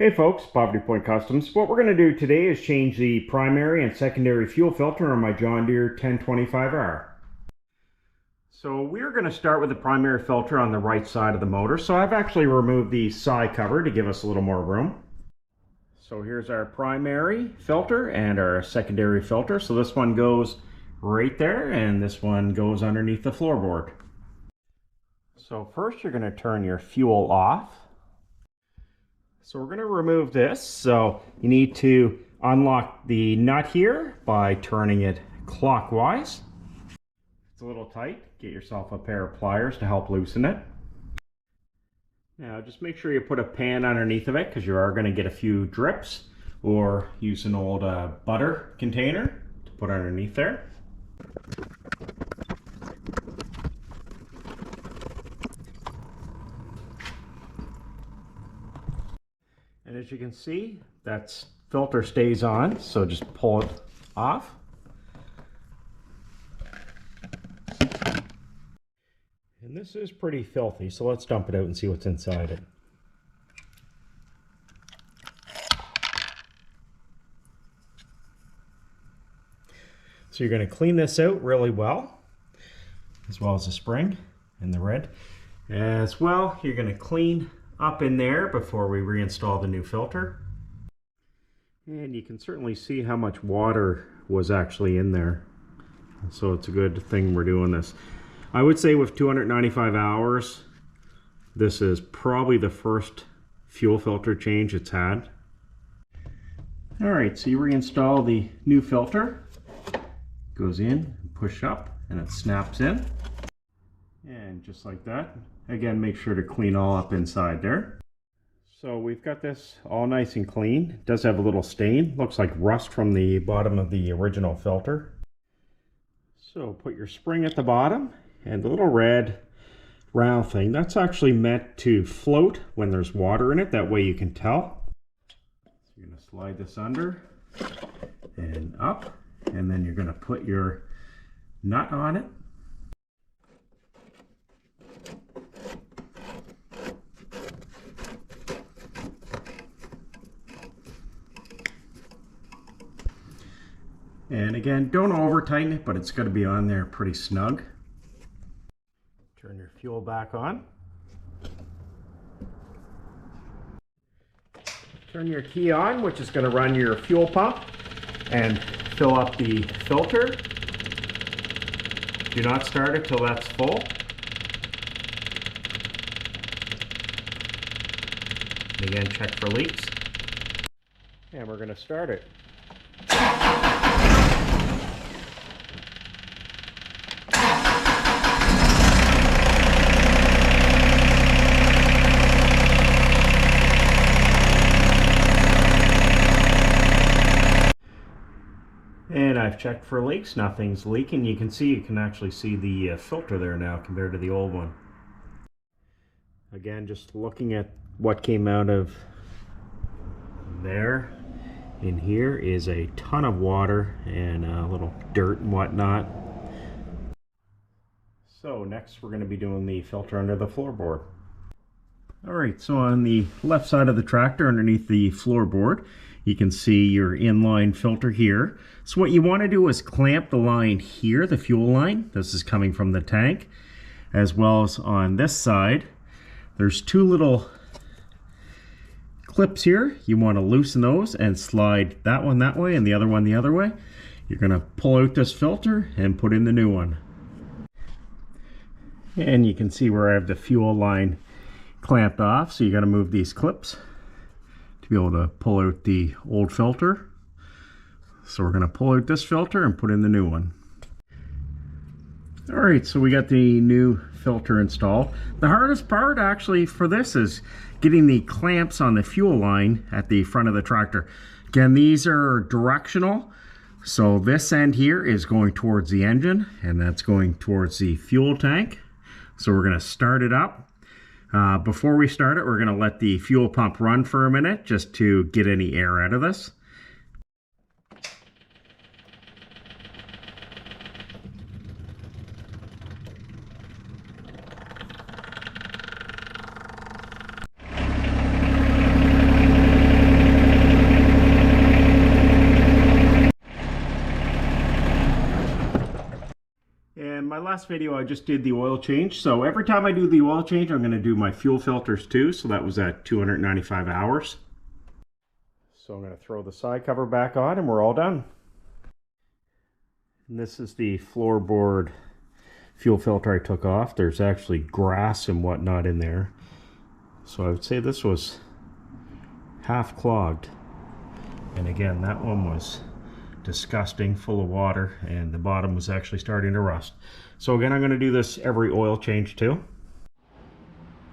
Hey folks, Poverty Point Customs. What we're going to do today is change the primary and secondary fuel filter on my John Deere 1025r. So we're going to start with the primary filter on the right side of the motor. So I've actually removed the side cover to give us a little more room. So here's our primary filter and our secondary filter. So this one goes right there and this one goes underneath the floorboard. So first you're going to turn your fuel off. So we're going to remove this. So you need to unlock the nut here by turning it clockwise. It's a little tight. Get yourself a pair of pliers to help loosen it. Now just make sure you put a pan underneath of it because you are going to get a few drips, or use an old butter container to put underneath there. And as you can see, that filter stays on, so just pull it off. And this is pretty filthy, so let's dump it out and see what's inside it. So you're going to clean this out really well as the spring and the red. As well, you're going to clean up in there before we reinstall the new filter. And you can certainly see how much water was actually in there. So it's a good thing we're doing this. I would say with 295 hours, this is probably the first fuel filter change it's had. Alright, so you reinstall the new filter. Goes in, push up, and it snaps in. And just like that. Again, make sure to clean all up inside there. So we've got this all nice and clean. It does have a little stain. Looks like rust from the bottom of the original filter. So put your spring at the bottom, and the little red round thing, that's actually meant to float when there's water in it. That way you can tell. So you're going to slide this under and up, and then you're going to put your nut on it. And again, don't over tighten it, but it's got to be on there pretty snug. Turn your fuel back on. Turn your key on, which is going to run your fuel pump and fill up the filter. Do not start it till that's full. And again, check for leaks. And we're going to start it. And I've checked for leaks, nothing's leaking. You can actually see the filter there now compared to the old one. Again, just looking at what came out of there, in here is a ton of water and a little dirt and whatnot. So next we're going to be doing the filter under the floorboard. Alright, so on the left side of the tractor underneath the floorboard, you can see your inline filter here. So what you want to do is clamp the line here, the fuel line. This is coming from the tank. As well as on this side, there's two little clips here. You want to loosen those and slide that one that way and the other one the other way. You're going to pull out this filter and put in the new one. And you can see where I have the fuel line clamped off, so you got to move these clips to be able to pull out the old filter. So we're going to pull out this filter and put in the new one. Alright, so we got the new filter installed. The hardest part actually for this is getting the clamps on the fuel line at the front of the tractor. Again, these are directional, so this end here is going towards the engine and that's going towards the fuel tank. So we're going to start it up. Before we start it, we're going to let the fuel pump run for a minute just to get any air out of this. last video I just did the oil change. So every time I do the oil change, I'm going to do my fuel filters too. So that was at 295 hours. So I'm going to throw the side cover back on and we're all done. And this is the floorboard fuel filter I took off. There's actually grass and whatnot in there. So I would say this was half clogged. And again, that one was disgusting, full of water, and the bottom was actually starting to rust. So again, I'm going to do this every oil change too.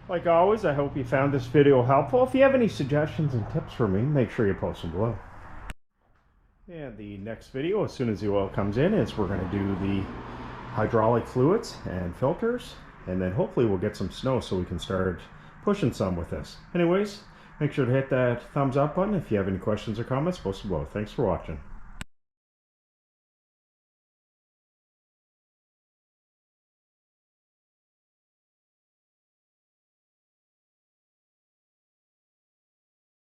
Like always, I hope you found this video helpful. If you have any suggestions and tips for me, make sure you post them below. And the next video, as soon as the oil comes in, is we're going to do the hydraulic fluids and filters, and then hopefully we'll get some snow so we can start pushing some with this. Anyways, make sure to hit that thumbs up button. If you have any questions or comments, post them below. Thanks for watching.